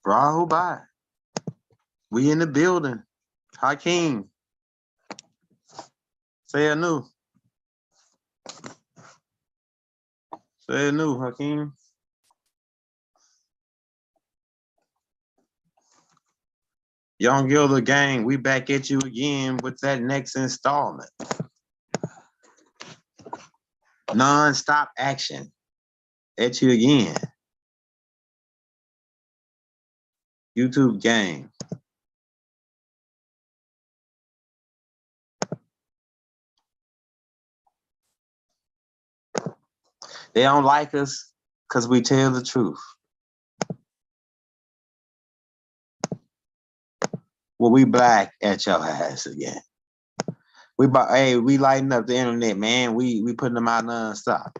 Rahubai. We in the building. Hakeem. Say anew. Say anew, Hakeem. Young Gilder gang, we back at you again with that next installment. Non-stop action. At you again. YouTube gang. They don't like us because we tell the truth. Well, we black at your ass again. We lighting up the internet, man. We putting them out nonstop.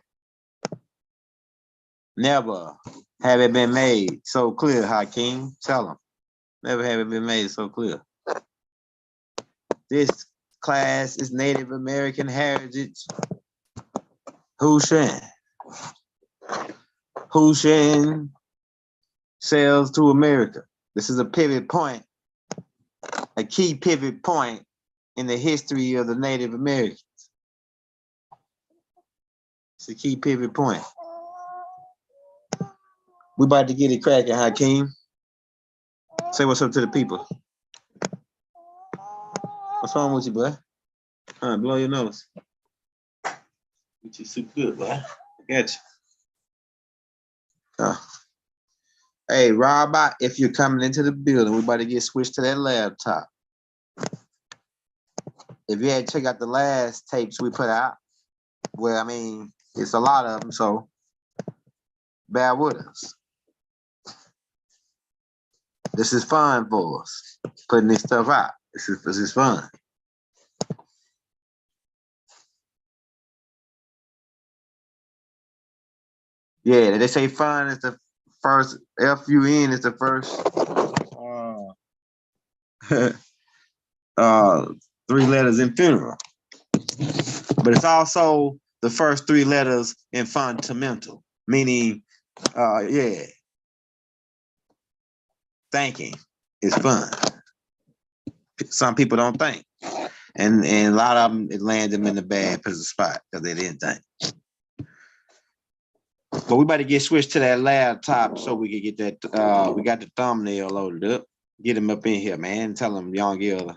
Never have it been made so clear, Hakeem. Tell them. Never have it been made so clear. This class is Native American heritage. Shen? Shen sells to America. This is a pivot point, a key pivot point in the history of the Native Americans. It's a key pivot point. We about to get it cracking, Hakeem. Say what's up to the people. What's wrong with you, boy? Blow your nose. Get you super good, boy. I got you. Hey, Robot, if you're coming into the building, we about to get switched to that laptop. If you had to check out the last tapes we put out, well, I mean, it's a lot of them, so bear with us. This is fun for us, putting this stuff out. This is fun. Yeah, they say fun is the first, F-U-N is the first 3 letters in funeral. But it's also the first 3 letters in fundamental, meaning, thinking is fun. Some people don't think. And a lot of them, it lands them in the bad spot because they didn't think. But we better get switched to that laptop so we can get that, we got the thumbnail loaded up. Get them up in here, man. Tell them, Young Gilder.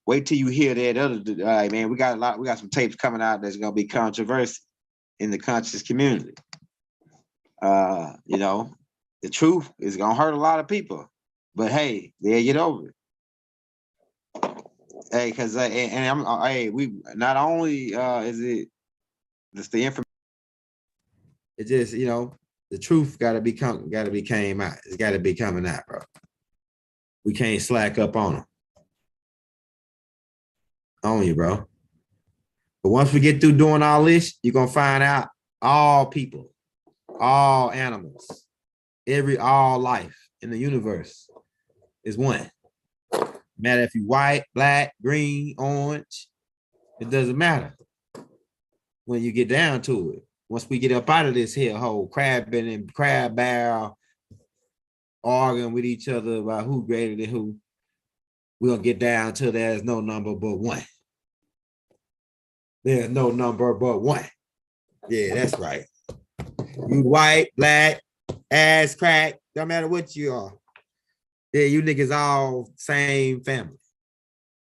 Wait till you hear that other, man, we got some tapes coming out that's going to be controversial in the conscious community. You know, the truth is going to hurt a lot of people. But hey, they get over it. Hey, because we not only is it just the information, it just, you know, the truth got to be came out. It's got to be coming out, bro. We can't slack up on them. On you, bro. But once we get through doing all this, you're gonna find out all people, all animals, all life in the universe is one. Matter if you white, black, green, orange, it doesn't matter when you get down to it. Once we get up out of this here whole crab barrel arguing with each other about who greater than who, we're gonna get down to there's no number but one. There's no number but one. Yeah, that's right. You white, black, ass crack, don't matter what you are. Yeah, you niggas all same family.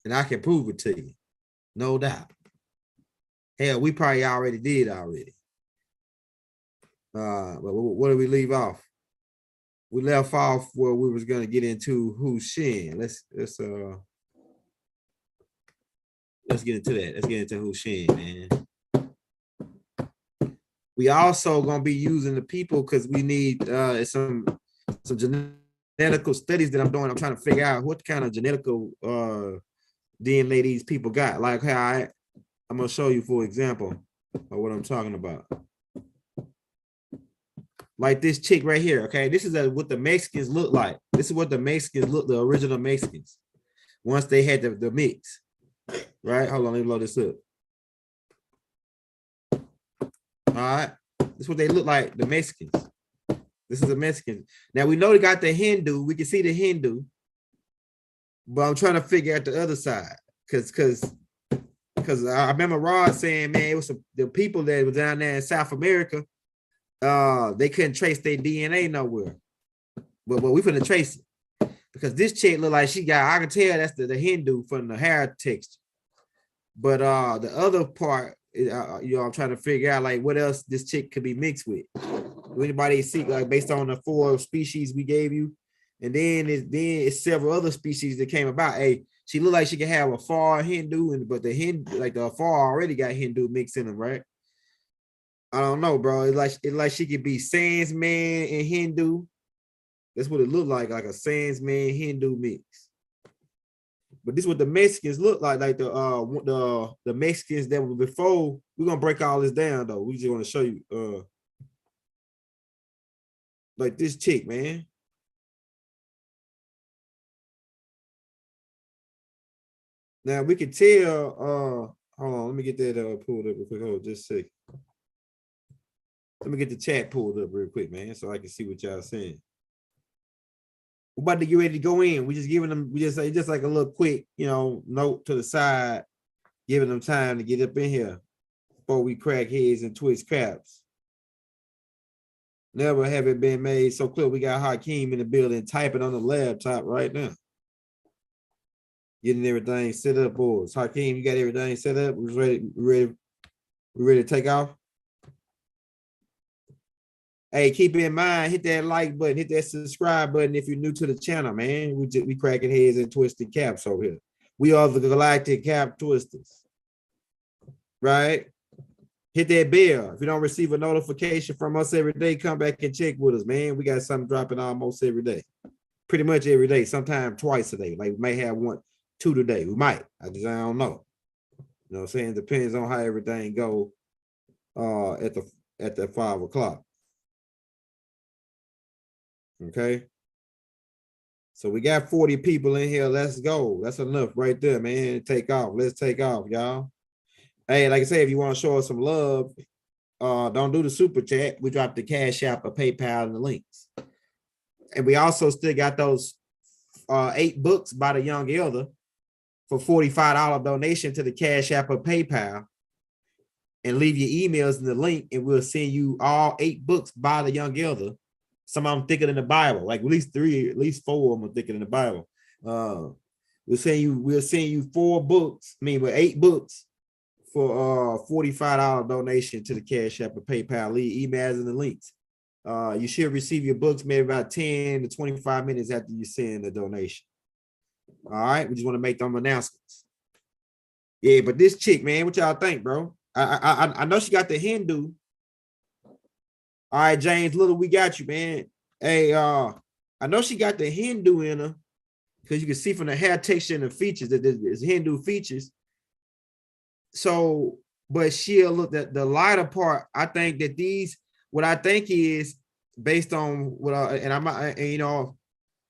And I can prove it to you. No doubt. Hell, we probably already did already. But what did we leave off? We left off where we was gonna get into Shen. Let's get into that. Let's get into Shen, man. We also gonna be using the people because we need some genetical studies that I'm doing. I'm trying to figure out what kind of genetical DNA these people got. Like how I'm gonna show you, for example, of what I'm talking about. Like this chick right here, okay? This is what the Mexicans look like. This is what the Mexicans look, the original Mexicans, once they had the mix, right? Hold on, let me load this up. right. This is what they look like, the Mexicans. This is the Mexican. Now we know they got the Hindu. We can see the Hindu, but I'm trying to figure out the other side. Because I remember Rod saying, man, it was the people that was down there in South America, they couldn't trace their DNA nowhere. But we finna trace it. Because this chick look like I can tell that's the Hindu from the hair texture. But the other part, I'm trying to figure out like what else this chick could be mixed with. Do anybody see like based on the 4 species we gave you? And then it's several other species that came about. Hey, she looked like she could have a far Hindu, but the Hindu, like the far already got Hindu mixed in them, right? I don't know, bro. It's like she could be Sans man and Hindu. That's what it looked like a Sans man Hindu mix. But this is what the Mexicans look like the Mexicans that were before. We're gonna break all this down though. We just want to show you like this chick, man. Now we can tell, hold on, let me get that pulled up real quick. Hold just a second. Let me get the chat pulled up real quick, man, so I can see what y'all saying. We're about to get ready to go in. We just giving them, just like a little quick, note to the side, giving them time to get up in here before we crack heads and twist caps. Never have it been made so clear. We got Hakeem in the building typing on the laptop right now. Getting everything set up, boys. Hakeem, you got everything set up? We ready to take off? Hey, keep in mind, hit that like button, hit that subscribe button if you're new to the channel, man. We cracking heads and twisting caps over here. We are the Galactic Cap Twisters, right? Hit that bell. If you don't receive a notification from us every day, come back and check with us, man. We got something dropping almost every day. Pretty much every day, sometimes twice a day. Like we may have 2 today. We might. I don't know. You know what I'm saying? Depends on how everything go at the 5 o'clock. Okay. So we got 40 people in here. Let's go. That's enough right there, man. Take off. Let's take off, y'all. Hey, like I said, if you want to show us some love, don't do the super chat. We dropped the Cash App or PayPal in the links. And we also still got those 8 books by the Young Elder for $45 donation to the Cash App or PayPal. And leave your emails in the link, and we'll send you all 8 books by the Young Elder. Some of them thicker than the Bible, like at least 3, at least 4 of them are thicker than the Bible. We'll send you 4 books, with 8 books for $45 donation to the Cash App or PayPal. Leave emails in the links. You should receive your books maybe about 10 to 25 minutes after you send the donation. All right, we just want to make them announcements. Yeah, but this chick, man, what y'all think, bro? I know she got the Hindu. All right, James Little, we got you, man. Hey, I know she got the Hindu in her because you can see from the hair texture and the features that there's Hindu features. So, but she'll look at the lighter part. I think that what I think is based on what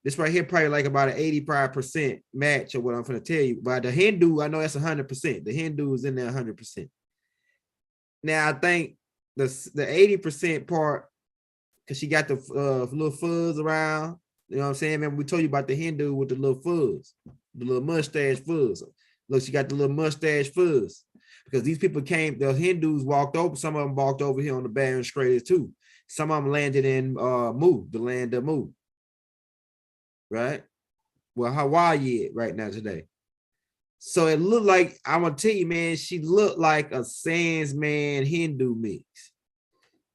this right here probably like about an 85% match of what I'm going to tell you. But the Hindu, I know that's 100%. The Hindu is in there 100%. Now I think the 80% part, because she got the little fuzz around, you know what I'm saying? Man, we told you about the Hindu with the little fuzz, the little mustache fuzz. Look, she got the little mustache fuzz. Because these people the Hindus walked over, some of them walked over here on the Barren Straits too. Some of them landed in Mu, the land of Mu. Right? Well, Hawaii right now today. So it looked like, I'm gonna tell you, man, she looked like a Sans man Hindu mix.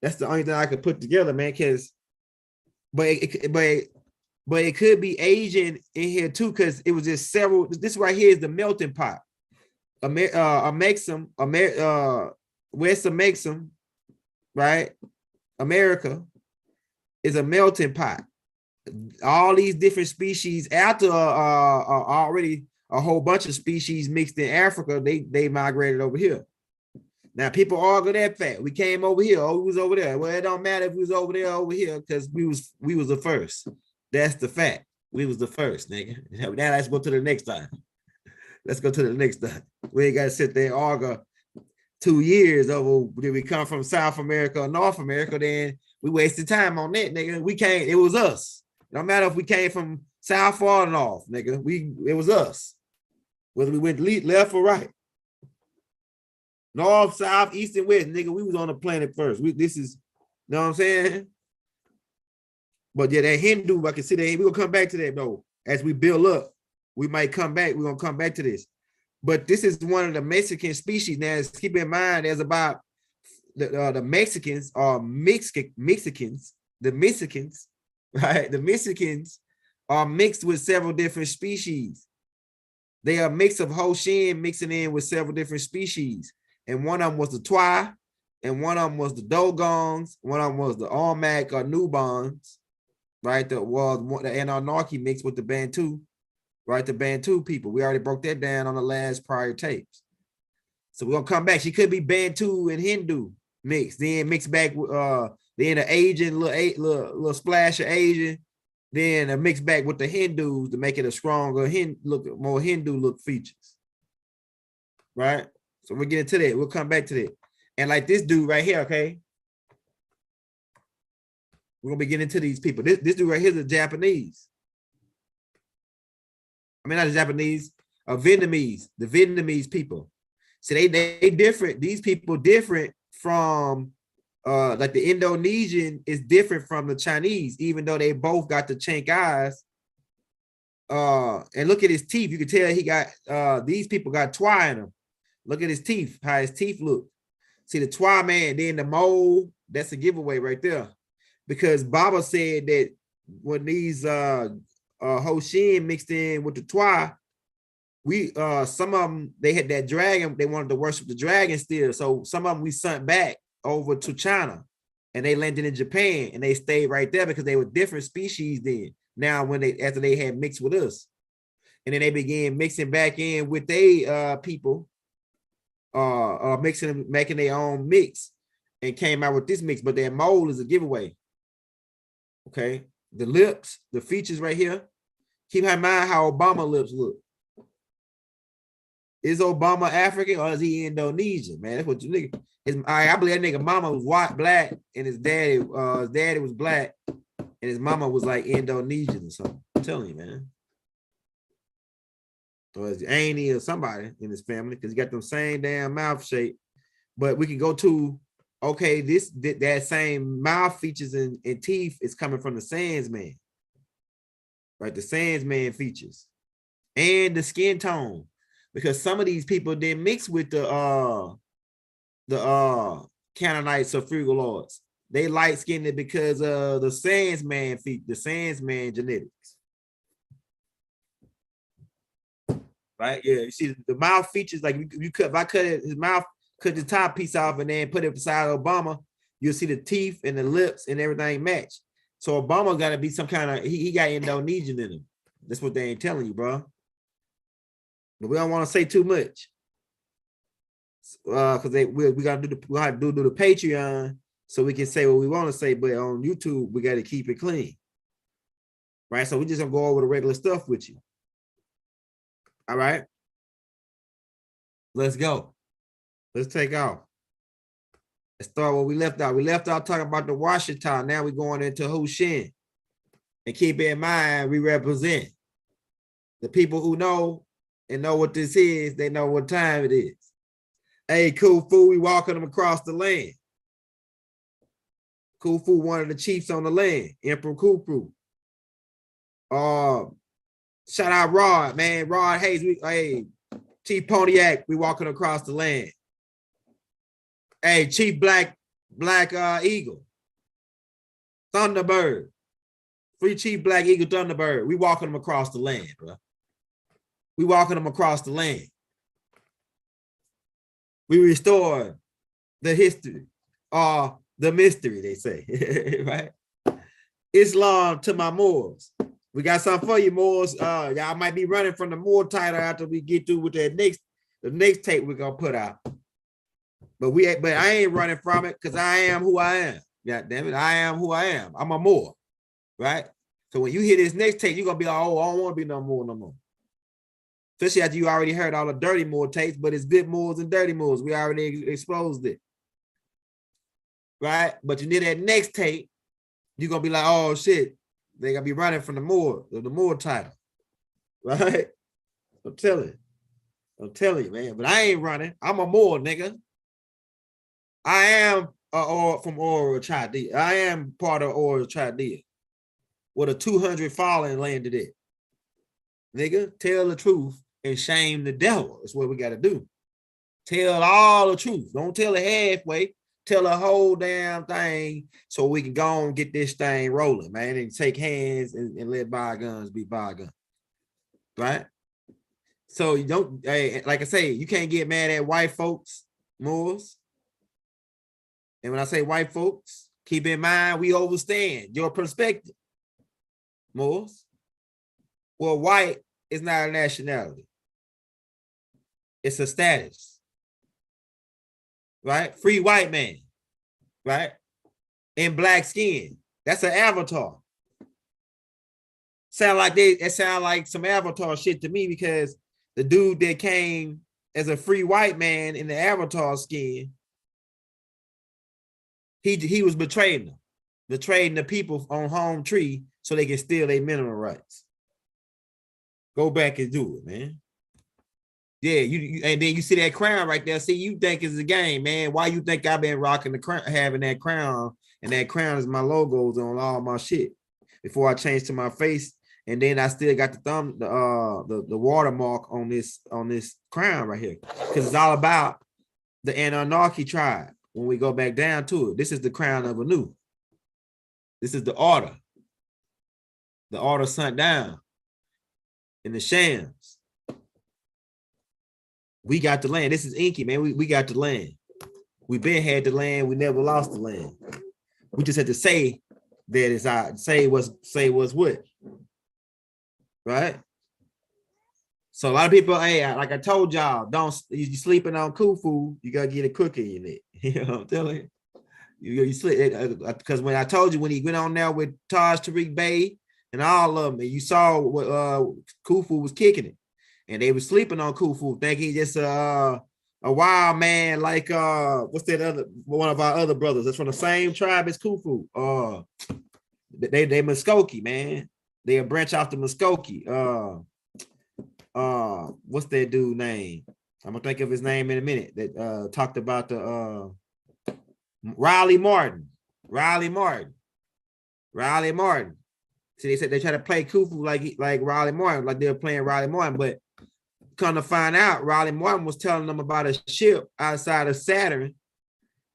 That's the only thing I could put together, man. But it could be Asian in here too, because it was just several. This right here is the melting pot. West of Maxim, right? America is a melting pot. All these different species after already a whole bunch of species mixed in Africa, they migrated over here. Now people argue that fact. We came over here. Oh, we was over there. Well, it don't matter if we was over there or over here, because we was the first. That's the fact. We was the first, nigga. Now let's go to the next time. Let's go to the next time. We ain't gotta sit there and argue 2 years of did we come from South America or North America, then we wasted time on that, nigga. We came, it was us. No matter if we came from South or North, nigga. It was us. Whether we went left or right. North, South, East, and West, nigga. We was on the planet first. This is, you know what I'm saying? But yeah, that Hindu, I can see that. We're gonna come back to that though. As we build up, we might come back. We're gonna come back to this. But this is one of the Mexican species. Now, keep in mind, there's about the Mexicans are Mexicans, right? The Mexicans are mixed with several different species. They are a mix of Shen mixing in with several different species. And one of them was the Twi, and one of them was the Dogons, one of them was the Almac or Nubans, right? The Anunnaki mixed with the Bantu. Right, the Bantu people. We already broke that down on the last prior tapes. So we're gonna come back. She could be Bantu and Hindu mixed, then mixed back with then an Asian, little splash of Asian, then a mix back with the Hindus to make it a stronger more Hindu look features. Right? So we'll get into that. We'll come back to that. And like this dude right here, okay? We're gonna be getting into these people. This dude right here is a Japanese. I mean, not the Japanese, Vietnamese, the Vietnamese people. So they different. These people different from like the Indonesian is different from the Chinese, even though they both got the chink eyes. And look at his teeth. You can tell he got these people got Twi in them. Look at his teeth, how his teeth look. See the Twi man, then the mole, that's a giveaway right there. Because Baba said that when these Shen mixed in with the Twi, some of them, they had that dragon, they wanted to worship the dragon still. So some of them we sent back over to China and they landed in Japan and they stayed right there because they were different species then. Now after they had mixed with us. And then they began mixing back in with they people, making their own mix and came out with this mix, but their mold is a giveaway. Okay, the lips, the features right here. Keep in mind how Obama lips look. Is Obama African or is he Indonesian? Man, that's what you nigga. I believe that nigga mama was white, black, and his daddy was black, and his mama was like Indonesian or something. I'm telling you, man. Or it's Annie or somebody in his family because he got them same damn mouth shape. But we can go to, okay, that same mouth features and teeth is coming from the Sands man. Right, the Sands man features and the skin tone, because some of these people didn't mix with the Canaanites or Frugaloids. They light skinned because of the Sands man the Sands man genetics. Right, yeah. You see the mouth features, like if I cut his mouth, cut the top piece off, and then put it beside Obama, you'll see the teeth and the lips and everything match. So Obama got to be some kind of, he got Indonesian in him. That's what they ain't telling you, bro. But we don't want to say too much. Because we got to do the Patreon so we can say what we want to say. But on YouTube, we got to keep it clean. Right? So we just going to go over the regular stuff with you. All right? Let's go. Let's take off. Let's start where we left out. We left out talking about the Washington. Now we're going into Shen. And keep in mind, we represent the people who know and know what this is. They know what time it is. Hey, Khufu, we walking them across the land. Khufu, one of the chiefs on the land, Emperor Khufu. Shout out Rod, man. Rod Hayes, hey, Chief Pontiac, we walking across the land. Hey, Chief Black Eagle, Thunderbird, Free Chief Black Eagle Thunderbird. We walking them across the land, bro. We walking them across the land. We restore the history, the mystery, they say, right? Islam to my Moors. We got something for you, Moors. Y'all might be running from the Moor title after we get through with the next tape we're gonna put out. But I ain't running from it because I am who I am. God damn it, I am who I am. I'm a Moor, right? So when you hear this next tape, you're gonna be like, oh, I don't want to be no more no more. Especially after you already heard all the dirty Moor tapes, but it's good Moors and dirty Moors. We already exposed it. Right? But you need that next tape, you're gonna be like, oh shit, they gotta be running from the Moor title. Right? I'm telling you, man. But I ain't running. I'm a Moor, nigga. I am from Oral Chaldea. I am part of Oral Chaldea. Where the 200 fallen landed it. Nigga, tell the truth and shame the devil. That's what we got to do. Tell all the truth. Don't tell it halfway. Tell the whole damn thing so we can go and get this thing rolling, man, and take hands and let bygones be bygones. Right? So you don't, hey, like I say, you can't get mad at white folks, Moors. And when I say white folks, keep in mind we understand your perspective, Moors. Well, white is not a nationality. It's a status. Right? Free white man. Right? In black skin. That's an avatar. It sound like some avatar shit to me, because the dude that came as a free white man in the avatar skin, he was betraying the people on home tree so they can steal their mineral rights. Go back and do it, man. Yeah, you and then you see that crown right there. See, you think it's a game, man. Why you think I've been rocking the crown, having that crown, and that crown is my logos on all my shit before I changed to my face, and then I still got the watermark on this crown right here, because it's all about the Anunnaki tribe. When we go back down to it, this is the crown of Anu. This is the order sent down in the Shams. We got the land. This is Inky, man. We got the land. We been had the land. We never lost the land. We just had to say that it's our say what's what. Right? So a lot of people, hey, like I told y'all, you sleeping on Khufu, you gotta get a cookie in it. You know what I'm telling you? You sleep, because when I told you, when he went on there with Taj Tariq Bey and all of them, and you saw what Khufu was kicking it, and they were sleeping on Khufu, thinking just a wild man like what's that other one of our other brothers that's from the same tribe as Khufu. They Muskoke, man. They a branch off the Muskoke. What's that dude name? I'm gonna think of his name in a minute. That talked about the Riley Martin. See, they said they try to play Khufu like Riley Martin, like they were playing Riley Martin, but come to find out, Riley Martin was telling them about a ship outside of Saturn,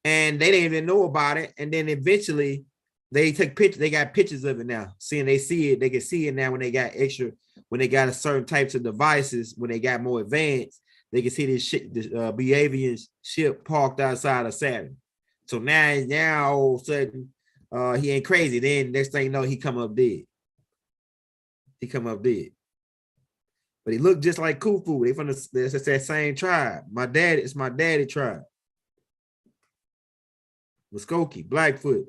and they didn't even know about it. And then eventually they took pictures, they got pictures of it now. They see it, they can see it now when they got a certain types of devices, when they got more advanced, they can see this shit, this Beavian ship parked outside of Saturn. So now all of a sudden, he ain't crazy. Then next thing you know, he come up dead. But he looked just like Khufu. They from that same tribe. It's my daddy tribe. Muskoke, Blackfoot.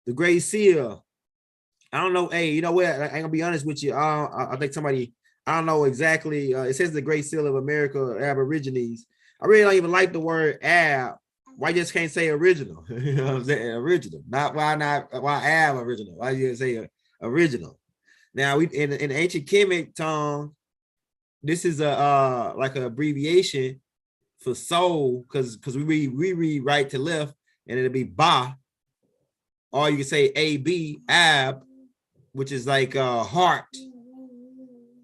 The Great Seal. I don't know. Hey, you know what? I ain't gonna be honest with you. I think somebody, I don't know exactly. It says the Great Seal of America, Aborigines. I really don't even like the word Ab. Why just can't say original? You know what I'm saying? Original. Why Ab original? Why you say original? Now we in ancient Kemet tongue, this is a like an abbreviation for soul, because we read right to left, and it'll be Ba, or you can say AB, Ab, which is like heart,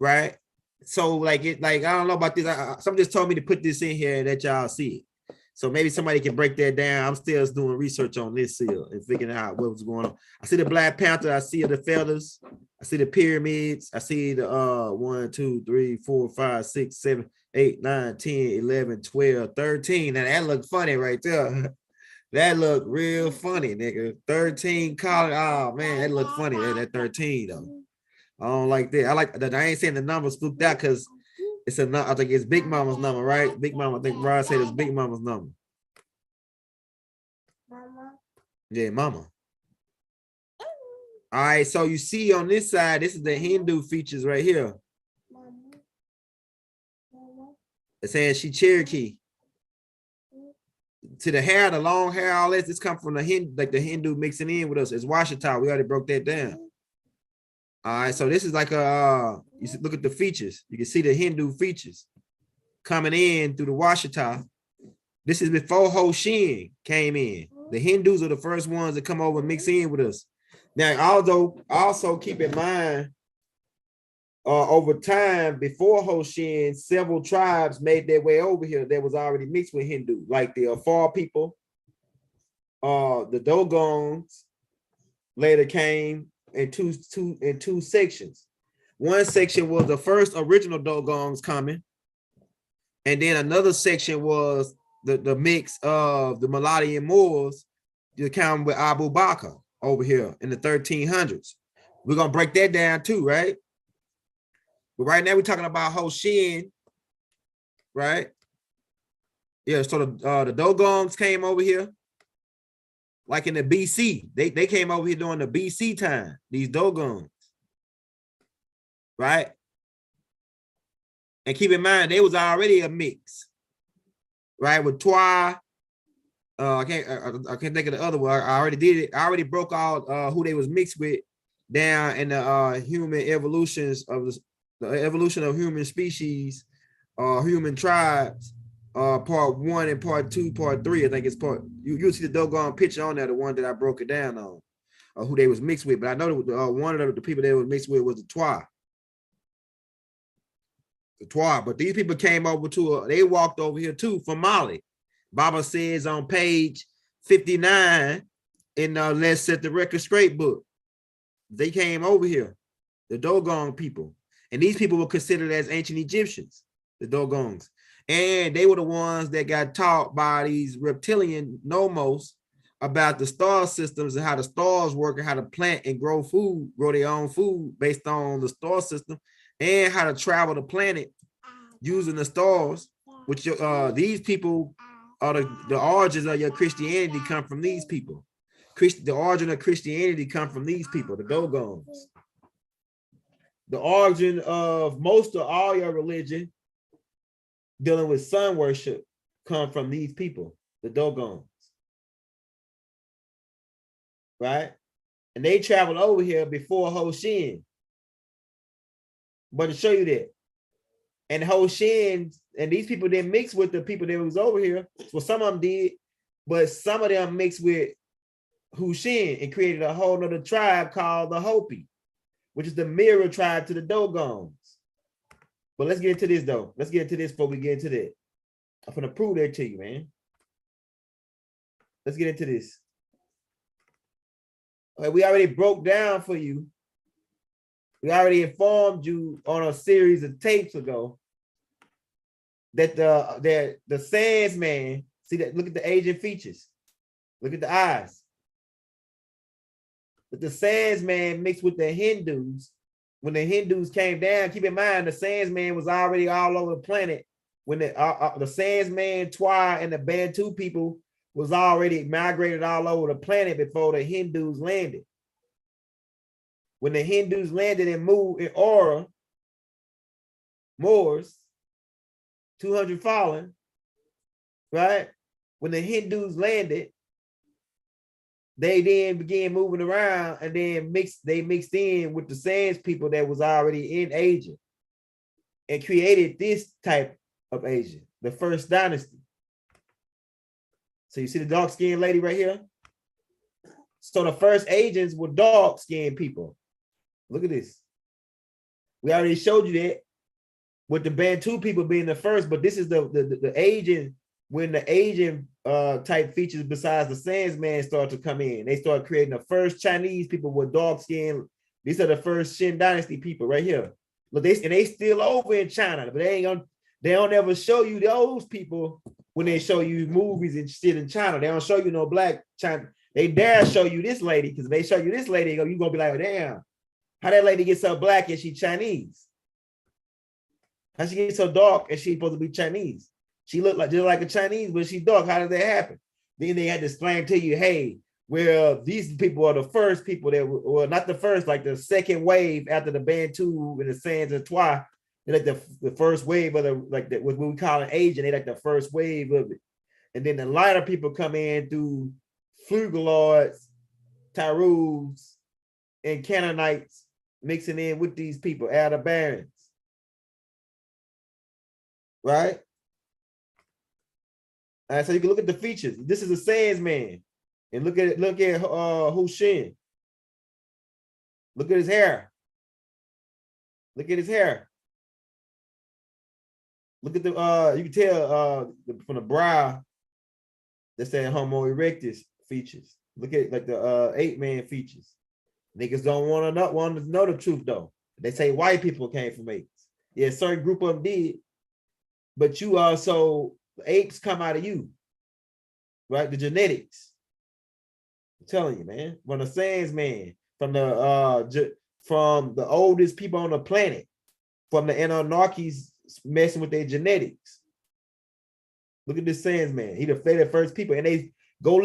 right? So like I don't know about this. Somebody just told me to put this in here and let y'all see it. So maybe somebody can break that down. I'm still doing research on this seal and figuring out what was going on. I see the Black Panther. I see the feathers. I see the pyramids. I see the 1, 2, 3, 4, 5, 6, 7, 8, 9, 10, 11, 12, 13. Now that look funny right there. That look real funny, nigga. 13 collar. Oh man, that look funny. That 13 though. I don't like that. I like that. I ain't saying the number spooked out because it's I think it's Big Mama's number, right? Big Mama. I think Rod said it's Big Mama's number. Mama. Yeah, Mama. All right, so you see on this side, this is the Hindu features right here. It says she Cherokee. To the hair, the long hair, all this come from the Hindu, like the Hindu mixing in with us. It's Washita. We already broke that down. All right, so this is like a you look at the features. You can see the Hindu features coming in through the Washita. This is before Ho Shen came in. The Hindus are the first ones that come over and mix in with us. Now, although also keep in mind, over time before Ho Shen, several tribes made their way over here that was already mixed with Hindu, like the Afar people, the Dogons later came in two sections. One section was the first original Dogons coming, and then another section was the mix of the Melodian Moors to come with Abu Bakr over here in the 1300s. We're gonna break that down too, right? But right now we're talking about Ho Shen, right? Yeah, so the Dogons came over here like in the BC. They came over here during the BC time, these Dogons, right? And keep in mind, they was already a mix, right? With Twa, I can't think of the other one. I already did it. I already broke out who they was mixed with down in the human evolutions of the evolution of human species, human tribes, part 1 and part 2, part 3. I think it's part. You'll see the doggone picture on there, the one that I broke it down on, who they was mixed with. But I know one of the people they was mixed with was the Twa. The Twa. But these people came over they walked over here too from Mali. Baba says on page 59 in Let's Set the Record Straight book, they came over here, the Dogon people. And these people were considered as ancient Egyptians, the Dogons. And they were the ones that got taught by these reptilian nomos about the star systems and how the stars work and how to plant and grow their own food based on the star system, and how to travel the planet using the stars, which these people are the origins of your Christianity come from these people. The origin of Christianity come from these people, the Dogons. The origin of most of all your religion dealing with sun worship come from these people, the Dogons. Right? And they traveled over here before Ho Shen. But to show you that. And Ho Shen, and these people didn't mix with the people that was over here. Well, some of them did, but some of them mixed with Ho Shen and created a whole other tribe called the Hopi, which is the mirror tribe to the Dogons. But let's get into this though. Let's get into this before we get into that. I'm gonna prove that to you, man. Let's get into this. Okay, we already broke down for you. We already informed you on a series of tapes ago that the Sans man, see that, look at the Asian features. Look at the eyes. But the Sans man mixed with the Hindus. When the Hindus came down, keep in mind the Sans man was already all over the planet. When the Sans man, Twa, and the Bantu people was already migrated all over the planet before the Hindus landed. When the Hindus landed and moved in Aura, Moors, 200 fallen, right? When the Hindus landed, they then began moving around and then they mixed in with the Sans people that was already in Asia and created this type of Asia, the first dynasty. So you see the dark-skinned lady right here? So the first Asians were dark-skinned people. Look at this. We already showed you that with the Bantu people being the first, but this is the Asian, when the Asian type features besides the Sans man started to come in. They started creating the first Chinese people with dark skin. These are the first Shen dynasty people right here. Look, they still over in China, but they don't ever show you those people when they show you movies and shit in China. They don't show you no black China. They dare show you this lady, because if they show you this lady, you're gonna be like, oh, damn, how that lady get so black and she Chinese? How she get so dark and she supposed to be Chinese? She looked like just like a Chinese, but she's dark. How did that happen? Then they had to explain to you, hey, Well, these people are the first people that were not the first, like the second wave after the Bantu and the Sans and Twa. They're like the first wave of the like that what we call an Asian. They like the first wave of it. And then the lighter people come in through Flugaloids, Tyrus, and Canaanites mixing in with these people, Aldebarans. Right? All right, so you can look at the features. This is a Sans man. And look at Shen. Look at his hair. Look at his hair. Look at the you can tell from the brow that's that Homo erectus features. Look at like the ape-man features. Niggas don't want to know the truth though. They say white people came from apes. Yeah, a certain group of them did, but you also apes come out of you, right? The genetics. I'm telling you, man. From the Sans man, from the oldest people on the planet, from the Anunnakis messing with their genetics. Look at this Sans man. He the first people, and they go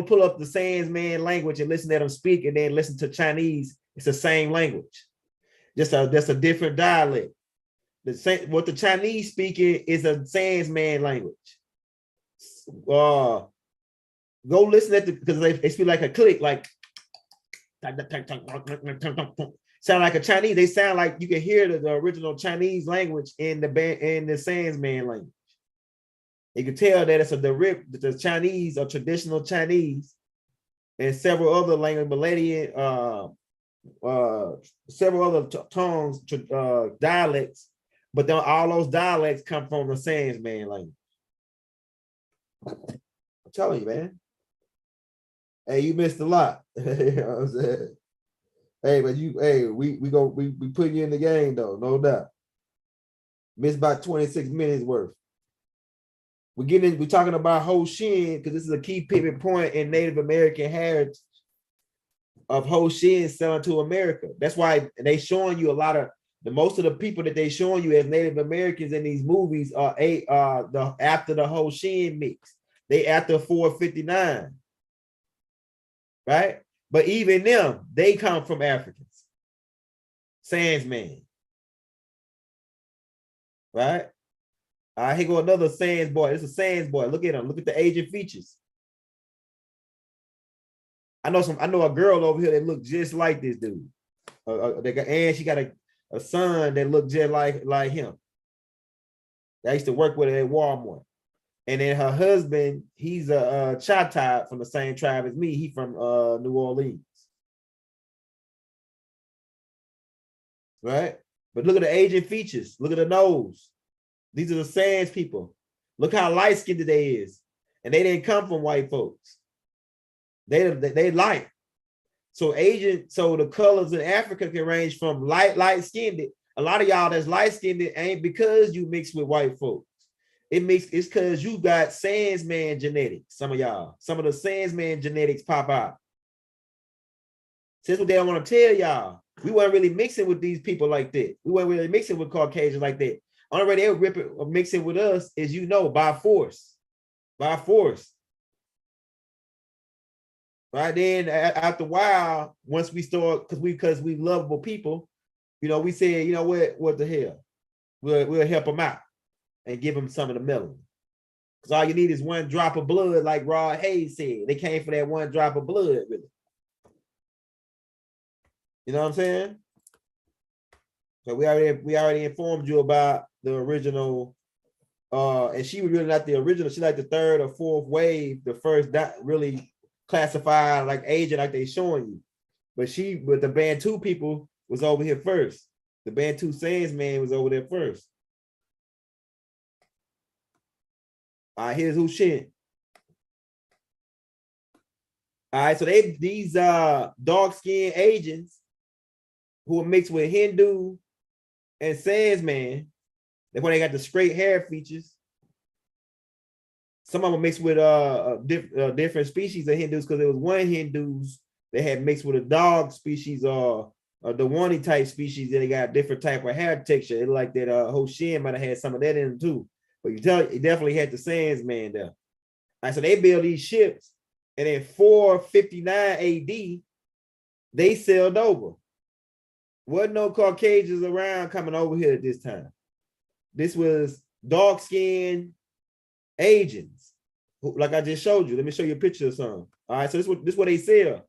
pull up the Sans man language and listen to them speak, and then listen to Chinese. It's the same language, just that's a different dialect. What the Chinese speaking is a Sans man language. Go listen at because they speak like a click, like sound like a Chinese. They sound like you can hear the original Chinese language in the Sans man language. You can tell that it's the Chinese or traditional Chinese and several other language, Maladian, several other tongues, dialects, but then all those dialects come from the Sans man language. I'm telling you, man. Hey, you missed a lot. You know what I'm saying? Hey, but we put you in the game though, no doubt. Missed about 26 minutes worth. We're talking about Ho Shen because this is a key pivot point in Native American heritage of Ho Shen selling to America. That's why they showing you a lot of most of the people that they showing you as Native Americans in these movies are after the Ho Shen mix. They after 459. Right? But even them, they come from Africans. Sans man. Right? Here go another Sans boy. It's a Sans boy. Look at him. Look at the Asian features. I know a girl over here that looks just like this dude. And she got a son that looked just like him. I used to work with her at Walmart. And then her husband, he's a Chatai from the same tribe as me. He from New Orleans. Right? But look at the Asian features. Look at the nose. These are the Sans people. Look how light-skinned they is. And they didn't come from white folks. They light. So the colors in Africa can range from light-skinned. A lot of y'all that's light-skinned ain't because you mix with white folks. It's because you got Sans man genetics. Some of the Sans man genetics pop out. So that's what they don't want to tell y'all. We weren't really mixing with these people like that. We weren't really mixing with Caucasians like that. Only way they were mixing with us is, by force. By force. Right then, after a while, once we start, because we lovable people, we said, what the hell? We'll help them out and give them some of the melanin. Because all you need is one drop of blood, like Rod Hayes said. They came for that one drop of blood, really. You know what I'm saying? So we already informed you about the original, and she was really not the original. She like the third or fourth wave, the first really classified like agent like they showing you. But the Bantu people was over here first. The Bantu Sans man was over there first. All right, here's Hu Shen. All right, so these dark-skinned Asians who are mixed with Hindu and Sans man. That's why they got the straight hair features. Some of them mixed with different species of Hindus because there was one Hindus that had mixed with a dog species or the Wani type species, and they got a different type of hair texture. It like that Ho Shen might have had some of that in them too. But you tell it definitely had the Sans man there. All right, so they build these ships And in 459 AD, they sailed over. Wasn't no Caucasians around coming over here at this time. This was dark-skinned Asians, like I just showed you. Let me show you a picture of some. All right, so this is what they sell.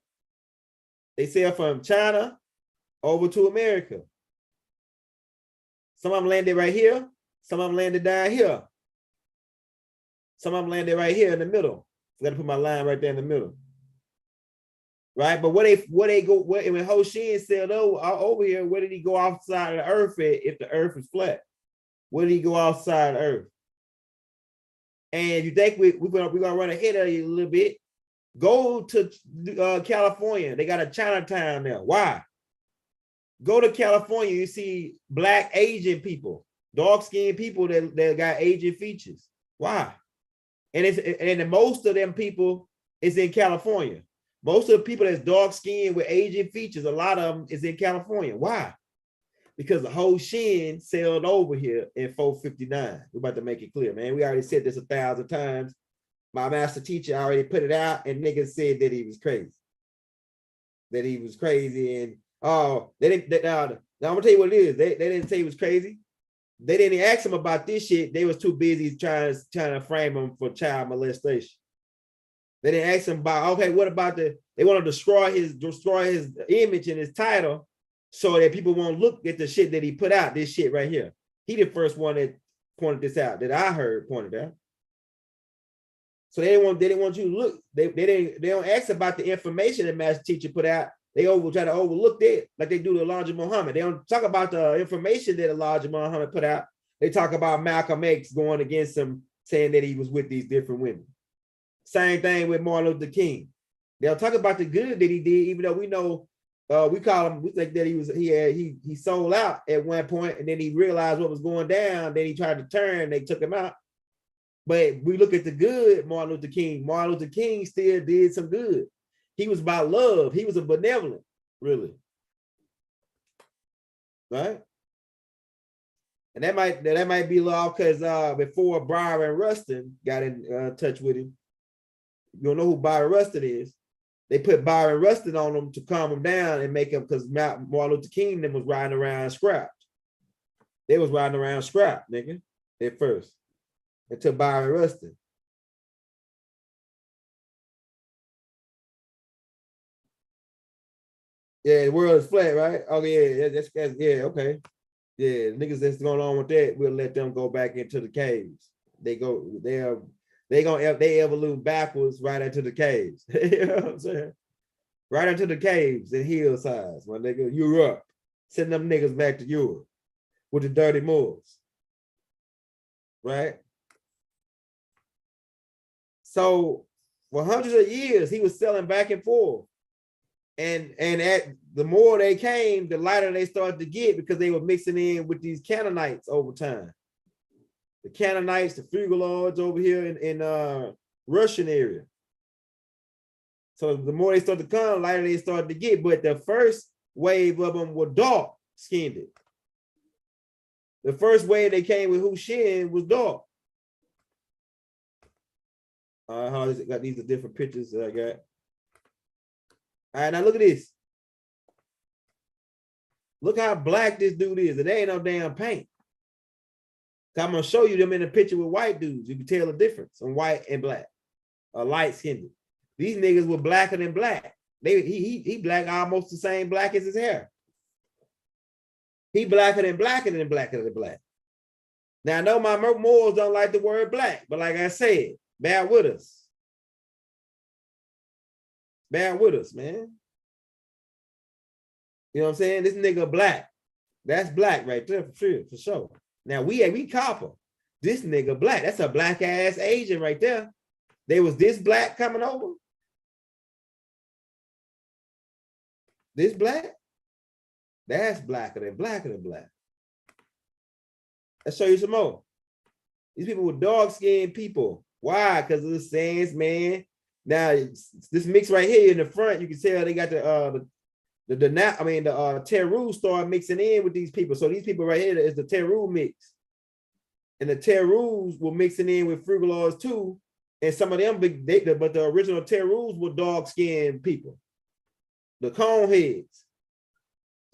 They sell from China over to America. Some of them landed right here. Some of them landed down here. Some of them landed right here in the middle. I got to put my line right there in the middle. Right, but when Ho Shen sailed over here, where did he go outside of the earth at if the earth is flat? Where did he go outside the earth? And you think we're gonna run ahead of you a little bit? Go to California. They got a Chinatown there. Why? Go to California. You see Black Asian people, dark-skinned people that got Asian features. Why? And most of them people is in California. Most of the people that's dark-skinned with Asian features, a lot of them is in California. Why? Because the Ho Shen sailed over here in 459. We're about to make it clear, man. We already said this 1,000 times. My master teacher already put it out, and niggas said that he was crazy. That he was crazy, and now I'm gonna tell you what it is. They didn't say he was crazy. They didn't ask him about this shit. They was too busy trying to frame him for child molestation. They didn't ask him about, okay, what about they want to destroy his image and his title so that people won't look at the shit that he put out, this shit right here. He the first one that pointed this out, that I heard pointed out. So they didn't want you to look. They don't ask about the information that master teacher put out. They try to overlook that, like they do to Elijah Muhammad. They don't talk about the information that Elijah Muhammad put out. They talk about Malcolm X going against him, saying that he was with these different women. Same thing with Martin Luther King. They'll talk about the good that he did, even though we know we think that he sold out at one point, and then he realized what was going down. Then he tried to turn. They took him out. But we look at the good Martin Luther King. Martin Luther King still did some good. He was about love. He was a benevolent, really. Right? And that might be law because before Byron Rustin got in touch with him, you don't know who Byron Rustin is. They put Byron Rustin on him to calm him down and make him, because Martin Luther King was riding around scrapped. They was riding around scrapped, nigga, at first. Until Byron Rustin. Yeah, the world is flat, right? Oh yeah, that's yeah, okay. Yeah, niggas that's going on with that, we'll let them go back into the caves. They evolve backwards right into the caves. You know what I'm saying? Right into the caves and hillsides, my nigga. Europe. Send them niggas back to Europe with the dirty Moors. Right? So for hundreds of years, he was selling back and forth. And the more they came, the lighter they started to get, because they were mixing in with these Canaanites over time. The Canaanites, the Frugaloids over here in Russian area. So the more they started to come, the lighter they started to get. But the first wave of them were dark skinned. The first wave they came with Ho Shen was dark. Got these are different pictures that I got. All right, now look at this. Look how black this dude is. It ain't no damn paint. I'm gonna show you them in a picture with white dudes. You can tell the difference on white and black, light skinned. These niggas were blacker than black. He black almost the same black as his hair. He blacker than blacker than blacker than black. Now I know my Moors don't like the word black, but like I said, bear with us. Bear with us, man. You know what I'm saying? This nigga black. That's black right there for sure. Now we copper. This nigga black. That's a black ass Asian right there. They was this black coming over. This black. That's blacker than black. Let's show you some more. These people were dark-skinned people. Why? Because of the sands, man. Now this mix right here in the front, you can tell they got the Teru started mixing in with these people. So these people right here is the Teru mix. And the Terus were mixing in with Frugaloids too. And some of them, but the original Terus were dog-skinned people. The cone heads.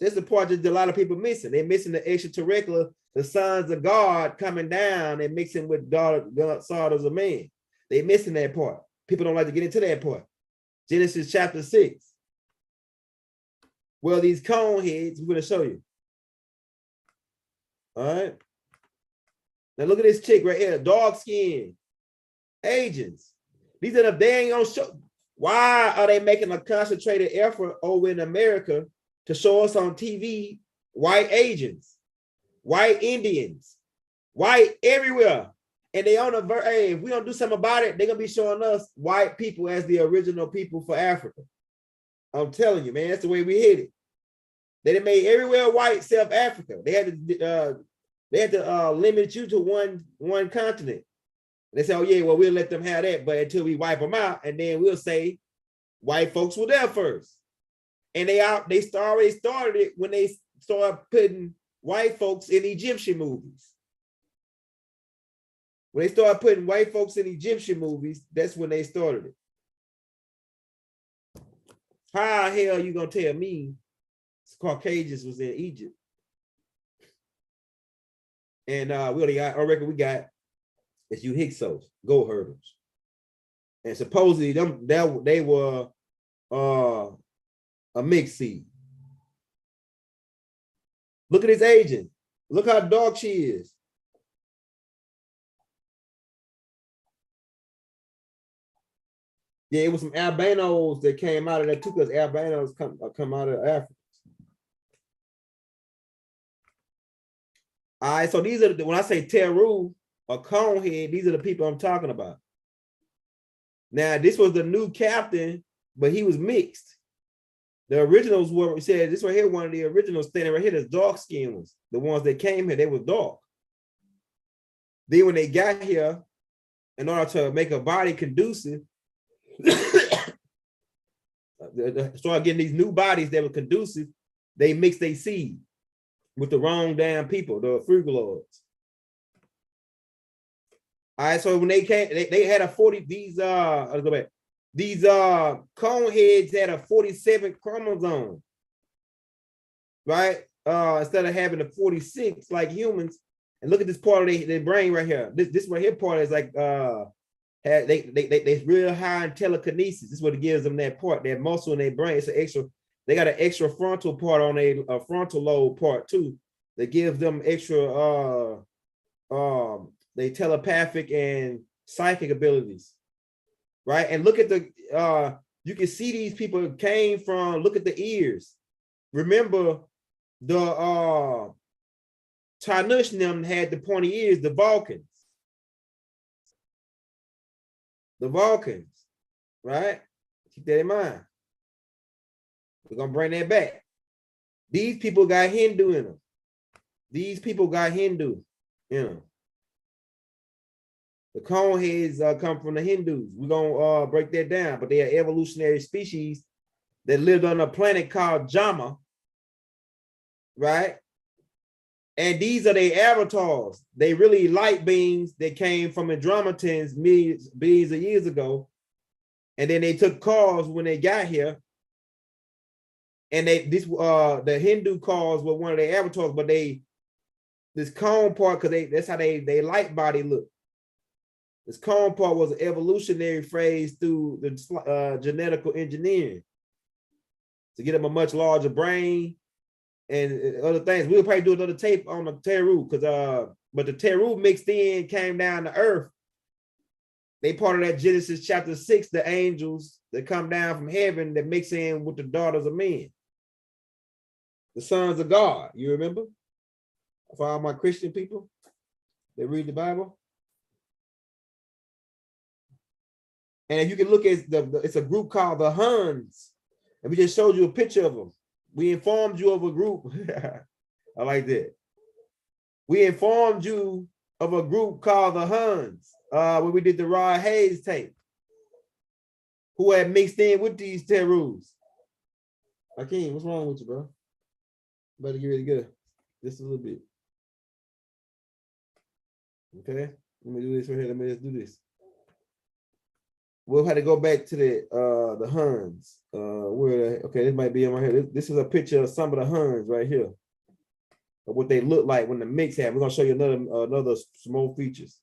That's the part that a lot of people missing. They're missing the extraterrestrial, the sons of God coming down and mixing with daughters of man. They're missing that part. People don't like to get into that part. Genesis chapter 6. Well, these cone heads, we're going to show you. All right. Now look at this chick right here, dog skin, agents. These are the dang on show. Why are they making a concentrated effort over in America to show us on TV white agents, white Indians, white everywhere? And they on the hey, if we don't do something about it, they're gonna be showing us white people as the original people for Africa. I'm telling you, man, that's the way we hit it. They made everywhere white except Africa. They had to limit you to one continent. They say, oh yeah, well, we'll let them have that, but until we wipe them out, and then we'll say white folks were there first. And they already started it when they started putting white folks in Egyptian movies. When they started putting white folks in Egyptian movies, that's when they started it. How the hell are you gonna tell me Caucasians was in Egypt? And we already got, I reckon we got, it's you Hyksos, goat herders. And supposedly they were a mixed seed. Look at his agent. Look how dark she is. Yeah, it was some albinos that came out of that too, because albinos come out of Africa. All right, so these are when I say Teru or Conehead, these are the people I'm talking about. Now, this was the new captain, but he was mixed. The originals were, said this right here, one of the originals standing right here, the dark skinned ones. The ones that came here, they were dark. Then when they got here, in order to make a body conducive, started getting these new bodies that were conducive, they mixed their seed with the wrong damn people, the frugaloids. All right, so when they came, they had a 40, these let's go back. These cone heads had a 47 chromosome, right? Instead of having a 46 like humans. And look at this part of their brain right here. This right here part is like they real high in telekinesis. This is what it gives them that part, that muscle in their brain. It's an extra, they got an extra frontal part on a frontal lobe part too that gives them extra they telepathic and psychic abilities, right? And look at the you can see these people came from, look at the ears. Remember the Tanushnam had the pointy ears, the Vulcans. The Vulcans, right? Keep that in mind. We're gonna bring that back. These people got Hindu in them. These people got Hindu in them. The coneheads come from the Hindus. We're gonna break that down, but they are evolutionary species that lived on a planet called Jama, right? And these are their avatars. They really light beings that came from Andromedans billions of years ago. And then they took cars when they got here. And the Hindu cars were one of their avatars, but this cone part, because that's how they light body look. This cone part was an evolutionary phase through the genetical engineering to get them a much larger brain and other things. We'll probably do another tape on the Teru, but the Teru mixed in, came down to earth. They part of that Genesis chapter 6, the angels that come down from heaven that mix in with the daughters of men. The sons of God, you remember? For all my Christian people that read the Bible. And if you can look at it's a group called the Huns. And we just showed you a picture of them. We informed you of a group. I like that. We informed you of a group called the Huns when we did the Rod Hayes tape, who had mixed in with these Terus. Akeem, what's wrong with you, bro? Better get ready to go. Just a little bit. Okay, let me do this right here. Let me just do this. we'll have to go back to the Huns. Okay, this might be in right here. This is a picture of some of the Huns right here, of what they look like when the mix happened. We're gonna show you another small features.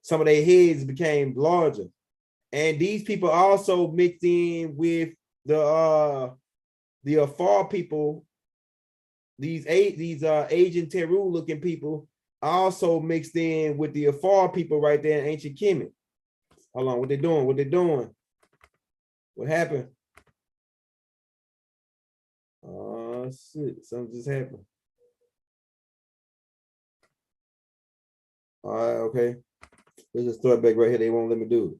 Some of their heads became larger, and these people also mixed in with the Afar people. These Asian Teru looking people also mixed in with the Afar people right there in ancient Kemet. Hold on, what they doing? What they doing? What happened? Oh shit, something just happened. All right, okay. Let's just throw it back right here. They won't let me do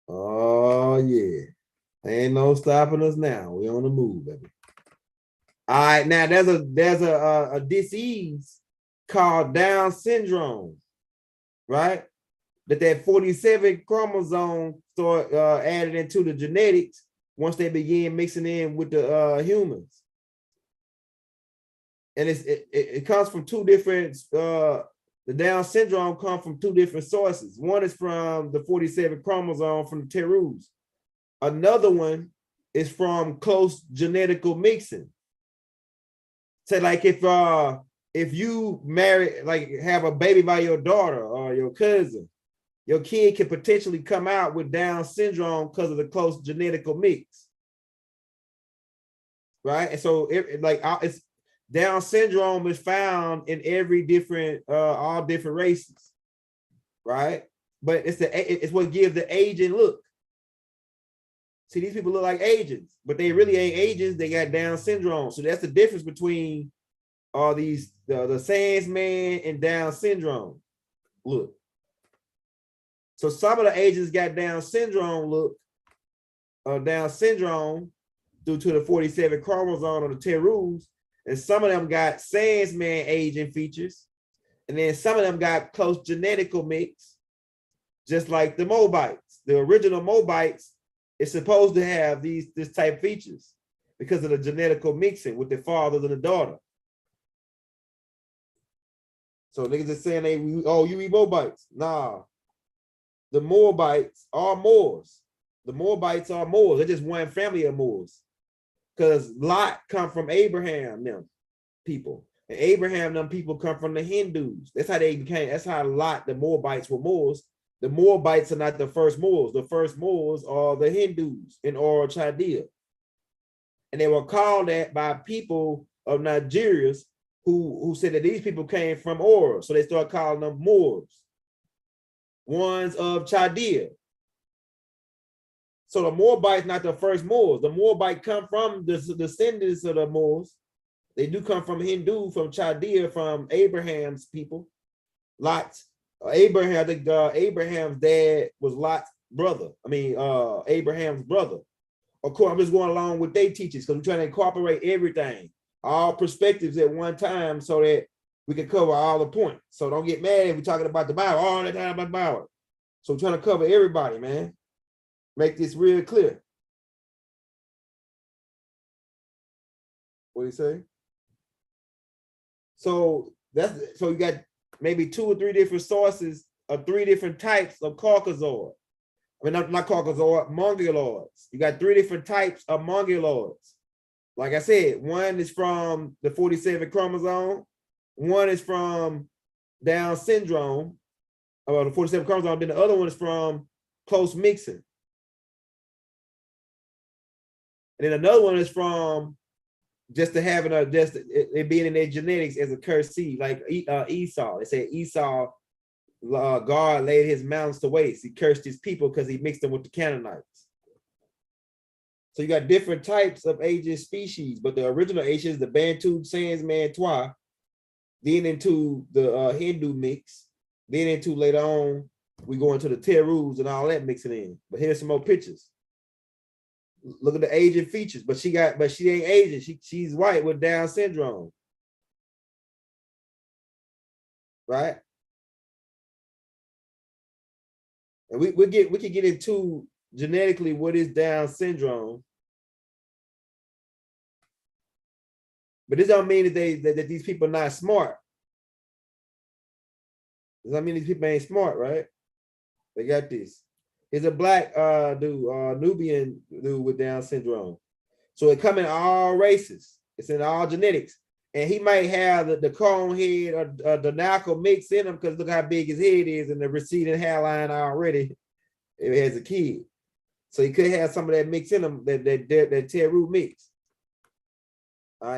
it. Oh yeah. Ain't no stopping us now. We on the move, baby. All right, now there's a disease called Down syndrome, right? That 47 chromosome start added into the genetics once they begin mixing in with the humans. And it comes from two different the Down syndrome comes from two different sources. One is from the 47 chromosome from the Terus. Another one is from close genetical mixing. Say like if you marry, like have a baby by your daughter or your cousin, your kid can potentially come out with Down syndrome because of the close genetical mix, right? And so it's Down syndrome is found in every different all different races, right? But it's what gives the Asian look. See, these people look like Asians, but they really ain't Asians. They got Down syndrome. So that's the difference between all these the Sans man and Down syndrome. Look. So some of the Asians got Down syndrome look, Down syndrome due to the 47 chromosome on the Terus, and some of them got Sans man Asian features, and then some of them got close genetical mix, just like the Moabites. The original Moabites is supposed to have this type features because of the genetical mixing with the fathers and the daughter. So niggas are saying you eat Moabites. Nah. The Moabites are Moors. The Moabites are Moors. They're just one family of Moors. Because Lot come from Abraham, them people. And Abraham, them people come from the Hindus. That's how they became, that's how Lot, the Moabites were Moors. The Moabites are not the first Moors. The first Moors are the Hindus in Ur Chaldea. And they were called that by people of Nigeria who said that these people came from Ur. So they started calling them Moors. Ones of Chaldea. So the Moabites not the first Moors. The Moabite come from the descendants of the Moors. They do come from Hindu, from Chaldea, from Abraham's people. Lot's Abraham, I think Abraham's dad was Lot's brother. I mean, Abraham's brother. Of course, I'm just going along with their teachings because we're trying to incorporate everything, all perspectives at one time so that we can cover all the points. So don't get mad if we're talking about the Bible all the time about the Bible. So we're trying to cover everybody, man. Make this real clear. What do you say? So you got maybe 2 or 3 different sources of 3 different types of Caucasoid. I mean, not Caucasoid, Mongoloids. You got 3 different types of Mongoloids. Like I said, one is from the 47 chromosome. One is from Down syndrome, about the 47 chromosome. Then the other one is from close mixing. And then another one is from just to having it being in their genetics as a cursed seed, like Esau. They say Esau, God laid his mountains to waste. He cursed his people because he mixed them with the Canaanites. So you got different types of Asian species, but the original Asians, the Bantu, Sans, Mantois, then into the Hindu mix, then into later on, we go into the Terus and all that mixing in. But here's some more pictures. Look at the Asian features, but she ain't Asian. She's white with Down syndrome. Right? And we could get into genetically what is Down syndrome. But this don't mean that these people are not smart. Does that mean these people ain't smart, right? They got this. He's a black dude, Nubian dude with Down syndrome. So it come in all races. It's in all genetics. And he might have the cone head or the knuckle mix in him because look how big his head is and the receding hairline already as a kid. So he could have some of that mix in him, that Teru mix.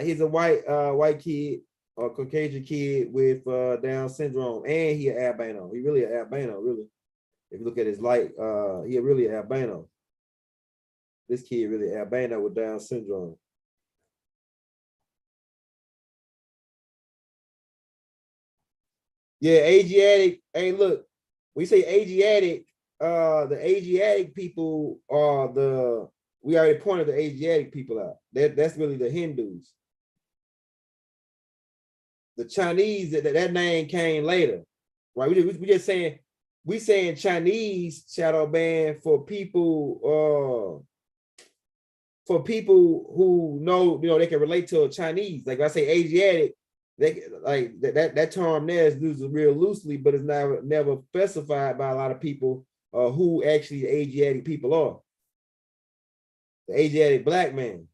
He's a white kid or Caucasian kid with Down syndrome, and he an albino. He really an albino, really. If you look at his light, he really an albino. This kid really albino with Down syndrome. Yeah, Asiatic. Hey, look, we say Asiatic. The Asiatic people are we already pointed the Asiatic people out. That's really the Hindus. The Chinese, that name came later, right? We just saying Chinese shadow band for people who know, they can relate to a Chinese. Like I say Asiatic, they like that term there is used real loosely, but it's never specified by a lot of people who actually Asiatic people are. The Asiatic black man.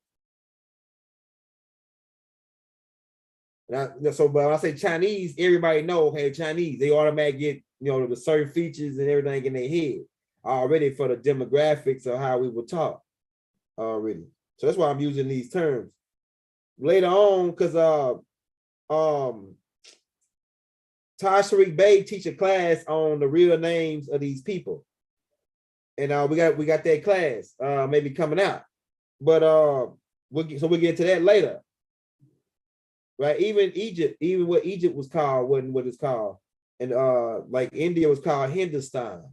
But when I say Chinese, everybody know, hey, Chinese, they automatically get, the certain features and everything in their head already for the demographics of how we were taught already. So that's why I'm using these terms. Later on, because Tashariq Bey teach a class on the real names of these people. And we got that class maybe coming out. But we'll get to that later. Right, even Egypt, even what Egypt was called wasn't what it's called, and like India was called Hindustan,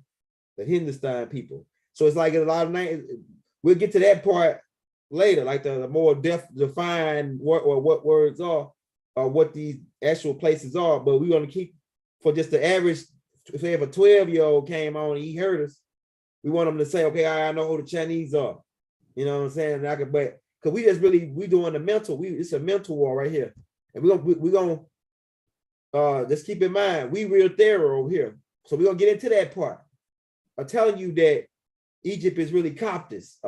the Hindustan people. So it's like a lot of names. We'll get to that part later, like the more defined what words are, or what these actual places are. But we're gonna keep for just the average. Say if a 12-year-old came on and he heard us, we want them to say, okay, I know who the Chinese are. You know what I'm saying? And but because we doing the mental. It's a mental war right here. And we're gonna just keep in mind, we real thorough over here. So we're gonna get into that part. I'm telling you that Egypt is really Coptus.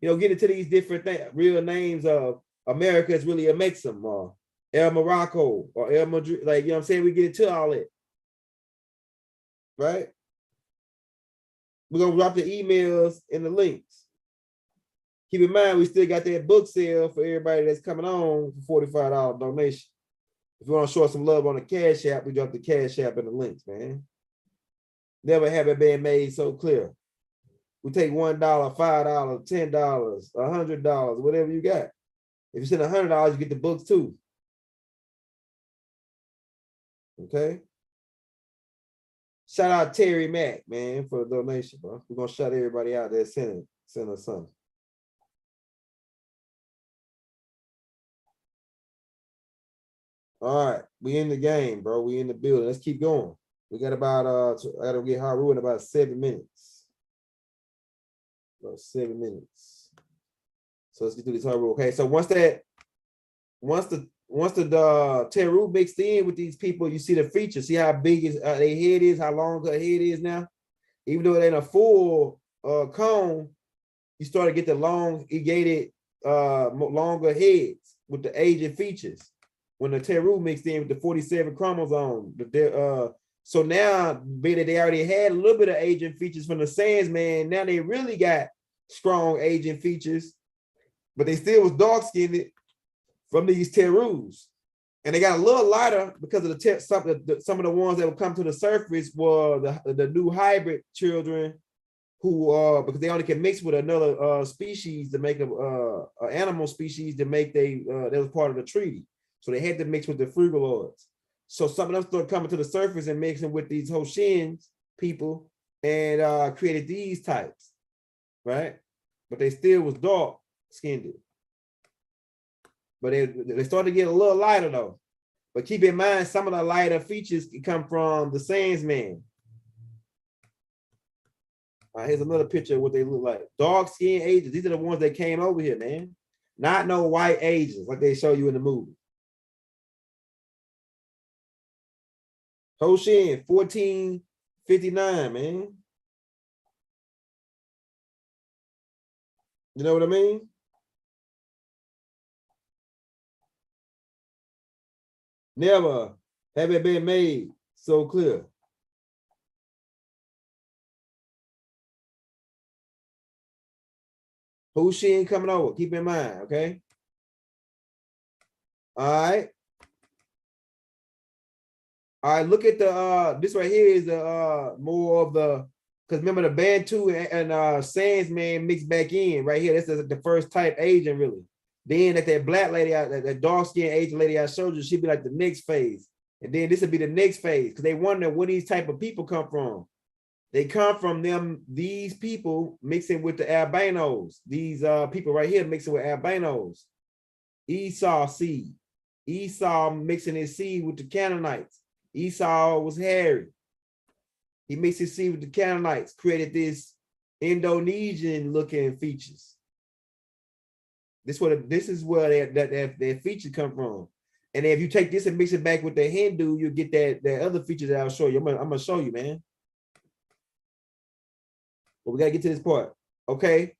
Get into these different real names of America is really a Mexim, El Morocco or El Madrid. Like, you know what I'm saying? We get into all it. Right? We're gonna drop the emails and the links. Keep in mind, we still got that book sale for everybody that's coming on for $45 donation. If you want to show us some love on the Cash App, we drop the Cash App in the links, man. Never have it been made so clear. We take $1, $5, $10, $100, whatever you got. If you send $100, you get the books too. Okay. Shout out Terry Mack, man, for the donation, bro. We're gonna shout everybody out there send us something. All right, we in the game, bro. We in the building. Let's keep going. We got about I gotta get Haru in about 7 minutes. About 7 minutes. So let's get through this Haru. Okay, so once the Teru mixed in with these people, you see the features. See how big their head is, how long her head is now. Even though it ain't a full cone, you start to get the elongated, longer heads with the aging features. When the Teru mixed in with the 47 chromosome. So now, being that they already had a little bit of aging features from the Sands man, now they really got strong aging features, but they still was dark-skinned from these Terus. And they got a little lighter because of some of the ones that would come to the surface were the new hybrid children who, because they only can mix with another species to make an animal species to make that was part of the treaty. So they had to mix with the frugaloids. So some of them started coming to the surface and mixing with these Hoshin people and created these types, right? But they still was dark skinned. But they started to get a little lighter though. But keep in mind, some of the lighter features come from the Sands man. Here's another picture of what they look like. Dark skinned Asians. These are the ones that came over here, man. Not no white Asians like they show you in the movie. Hoshin, 1459, man. You know what I mean? Never have it been made so clear. Who Shen coming over? Keep in mind, okay? All right. All right, look at the this right here is the more of the, because remember the Bantu and Sans man mixed back in right here. This is the first type Asian, really. Then that black lady out, that dark-skinned Asian lady I showed you, she'd be like the next phase. And then this would be the next phase, because they wonder where these type of people come from. They come from these people mixing with the albinos. These people right here mixing with albinos. Esau seed. Esau mixing his seed with the Canaanites. Esau was hairy. He mixed his seed with the Canaanites, created this Indonesian looking features. This is where that feature come from. And if you take this and mix it back with the Hindu, you get that other feature that I'll show you. I'm gonna show you, man. But we gotta get to this part. Okay.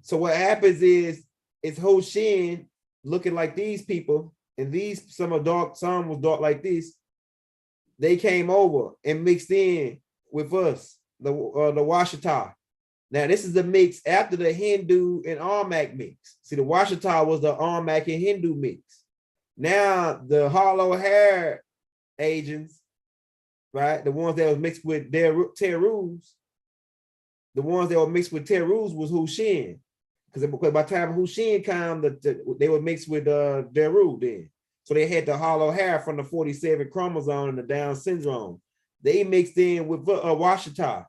So what happens is it's whole Shen looking like these people, and these some was dark like this. They came over and mixed in with us, the Washita. Now, this is the mix after the Hindu and Armak mix. See, the Washita was the Armak and Hindu mix. Now, the hollow hair Asians, right, the ones that was mixed with their Terus, the ones that were mixed with Terus was Hushin. Because by the time Hushin came, they were mixed with Deru then. So they had the hollow hair from the 47 chromosome and the Down syndrome. They mixed in with Washita.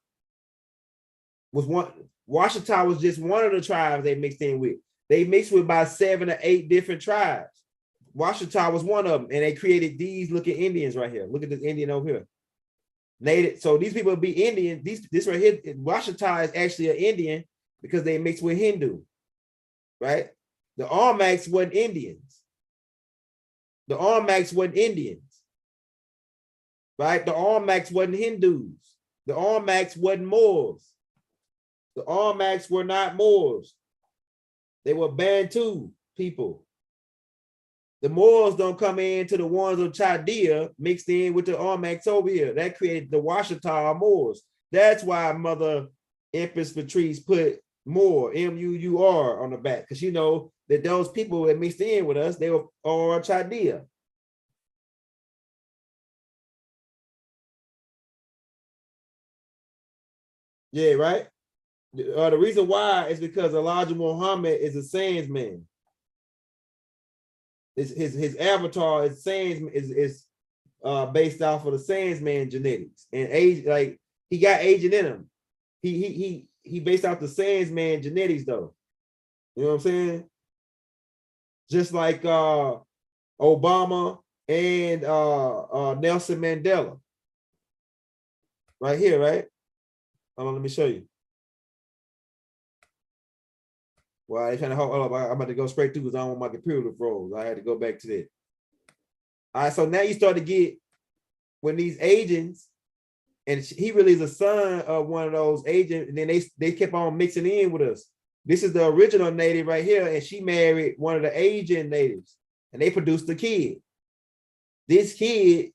Washita was just one of the tribes they mixed in with. They mixed with about 7 or 8 different tribes. Washita was one of them, and they created these looking Indians right here. Look at this Indian over here. Native. So these people would be Indian. This right here, Washita is actually an Indian because they mixed with Hindu, right? The Armaks wasn't Indians. The Armaks wasn't Indians, right? The Armaks wasn't Hindus. The Armaks wasn't Moors. The Armaks were not Moors. They were Bantu people. The Moors don't come into the ones of Chaldea mixed in with the Armaks over here. That created the Washita Moors. That's why Mother Empress Patrice put Moor, M-U-U-R, on the back, because you know that those people that mixed in with us, they were all Chaldea. Yeah, right? The reason why is because Elijah Muhammad is a Sans man. His avatar is based off of the Sans man genetics, and age, like he got agent in him. He based off the Sans man genetics though. You know what I'm saying? Just like Obama and Nelson Mandela. Right here, right? Hold on, let me show you. Well, I trying to hold up. I'm about to go straight through because I don't want my computer to froze. I had to go back to that. All right, so now you start to get when these agents, and he really is a son of one of those agents, and then they kept on mixing in with us. This is the original native right here, and she married one of the Asian natives, and they produced a kid. This kid,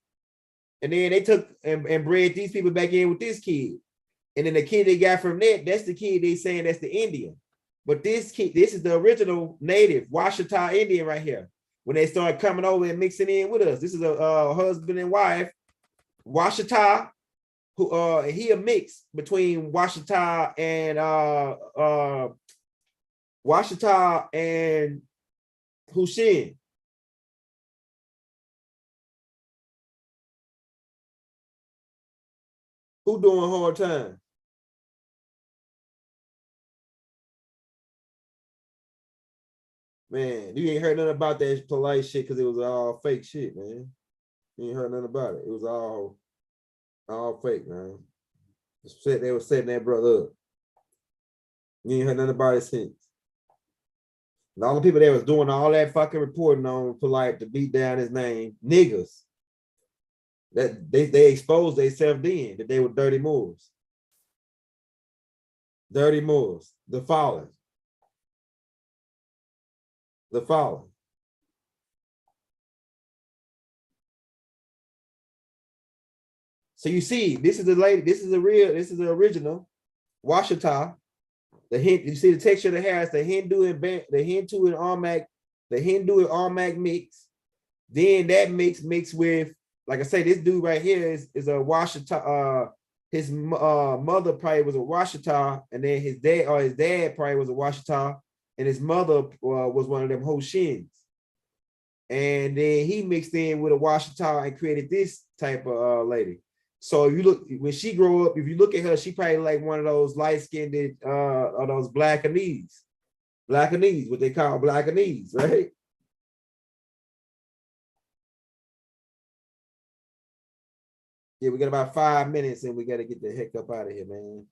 and then they took and bred these people back in with this kid. And then the kid they got from that, that's the kid they saying that's the Indian. But this kid, this is the original native Washita Indian right here. When they started coming over and mixing in with us, this is a husband and wife, Washita, who he a mix between Washita and Hushin. Who doing hard time? Man, you ain't heard nothing about that polite shit because it was all fake shit, man. You ain't heard nothing about it. It was all fake, man. They were setting that brother up. You ain't heard nothing about it since. And all the people that was doing all that fucking reporting on polite to beat down his name, niggas. That they exposed themselves then that they were dirty Moors. Dirty Moors, the fallen. the following. So you see, this is the lady, this is the original Washita. The hint, you see the texture of the hair, it's the Hindu and Armagh mix. Then that mix with, like I say, this dude right here is a Washita. His mother probably was a Washita, and then his dad probably was a Washita, and his mother was one of them Shens. And then he mixed in with a Washita and created this type of lady. So you look, when she grew up, if you look at her, she probably like one of those light-skinned or those Blackanese, what they call Blackanese, right? Yeah, we got about 5 minutes and we got to get the heck up out of here, man.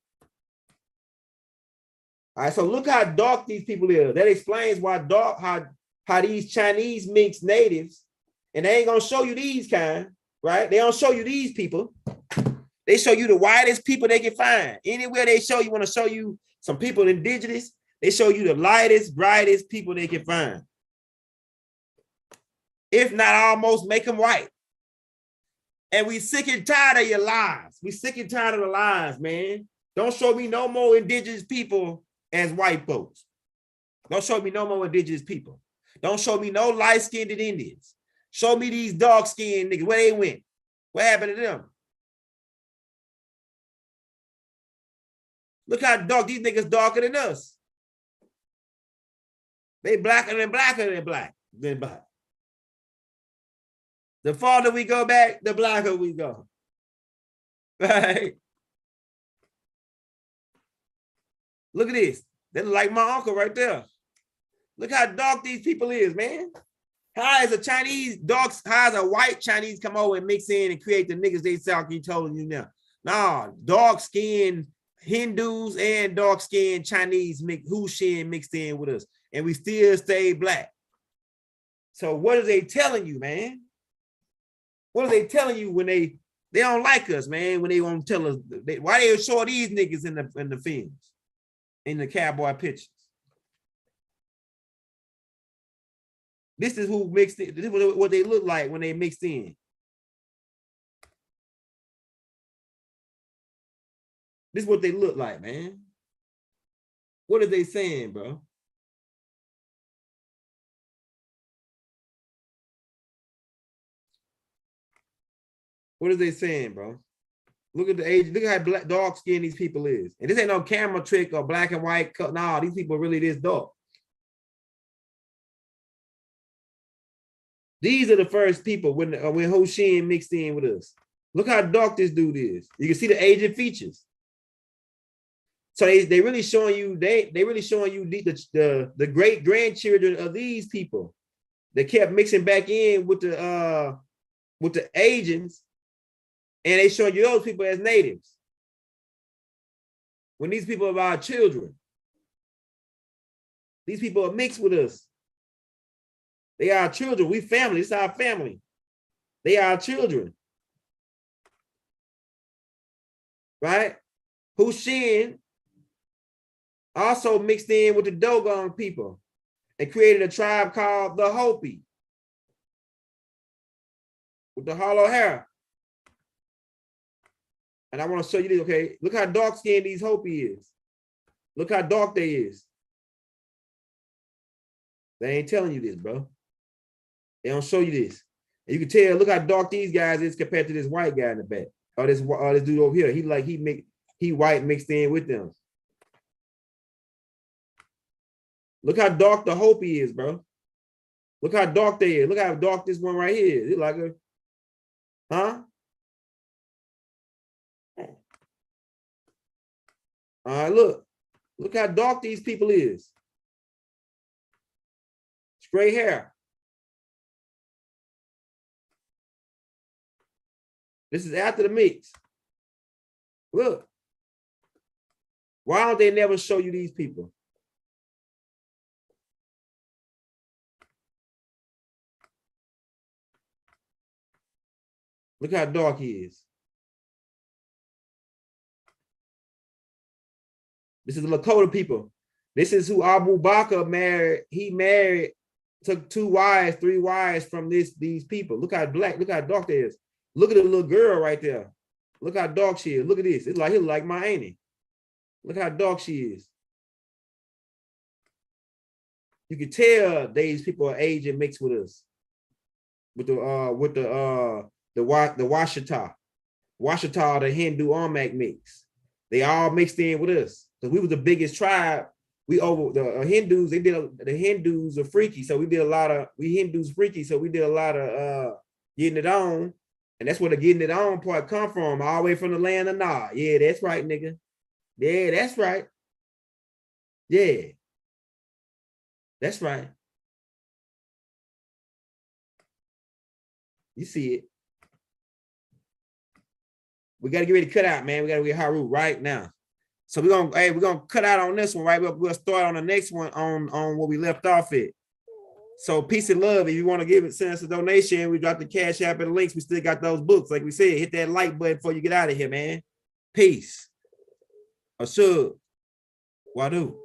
All right, so look how dark these people are. That explains why dark, how these Chinese mixed natives, and they ain't gonna show you these kind, right? They don't show you these people. They show you the whitest people they can find. Anywhere they show you, want to show you some people indigenous, they show you the lightest, brightest people they can find. If not almost make them white. And we sick and tired of your lies. We sick and tired of the lies, man. Don't show me no more indigenous people as white folks. Don't show me no more indigenous people. Don't show me no light-skinned Indians. Show me these dark-skinned niggas. Where they went? What happened to them? Look how dark these niggas darker than us. They blacker than black. The farther we go back, the blacker we go. Right? Look at this. They look like my uncle right there. Look how dark these people is, man. How is a white Chinese come over and mix in and create the niggas they keep telling you now? Nah, dark-skinned Hindus and dark-skinned Chinese Shen mixed in with us. And we still stay black. So what are they telling you, man? What are they telling you when they don't like us, man? When they won't tell us why they show these niggas in the films, in the cowboy pictures. This is who mixed it. This is what they look like when they mixed in. This is what they look like, man. What are they saying, bro? What are they saying, bro? Look at the age. Look at how dark skin these people is. And this ain't no camera trick or black and white cut. Nah, these people are really this dark. These are the first people when Ho Shen mixed in with us. Look how dark this dude is. You can see the aging features. So they really showing you the great grandchildren of these people. They kept mixing back in with the Asians, and they showing you those people as natives. When these people are our children, these people are mixed with us. They are our children. We family. It's our family. They are our children. Right? Hu Shen also mixed in with the Dogon people and created a tribe called the Hopi with the hollow hair. And I want to show you this, okay? Look how dark skinned these Hopi is. Look how dark they is. They ain't telling you this, bro. They don't show you this. And you can tell, look how dark these guys is compared to this white guy in the back. Or this dude over here. He white mixed in with them. Look how dark the Hopi is, bro. Look how dark they is. Look how dark this one right here is. It's like a, huh? All right, look. Look how dark these people is. Straight hair. This is after the mix. Look. Why don't they never show you these people? Look how dark he is. This is the Lakota people. This is who Abu Bakr married. He married took 2 wives, 3 wives from these people. Look how black, look how dark they is. Look at the little girl right there. Look how dark she is. Look at this. It's like he look like my auntie. Look how dark she is. You can tell these people are aging mixed with us. With the Washita. Washita, the Hindu Armak mix. They all mixed in with us. Because we was the biggest tribe. We over the Hindus, the Hindus are freaky. So we Hindus freaky. So we did a lot of getting it on. And that's where the getting it on part come from, all the way from the land of Nod. Yeah, that's right, nigga. Yeah, that's right. Yeah. That's right. You see it. We got to get ready to cut out, man. We got to get Haru right now. So we're gonna cut out on this one, right? We'll start on the next one on where we left off at. So peace and love. If you want to send us a donation, we drop the Cash App and the links. We still got those books. Like we said, hit that like button before you get out of here, man. Peace. Ashug. Wadu.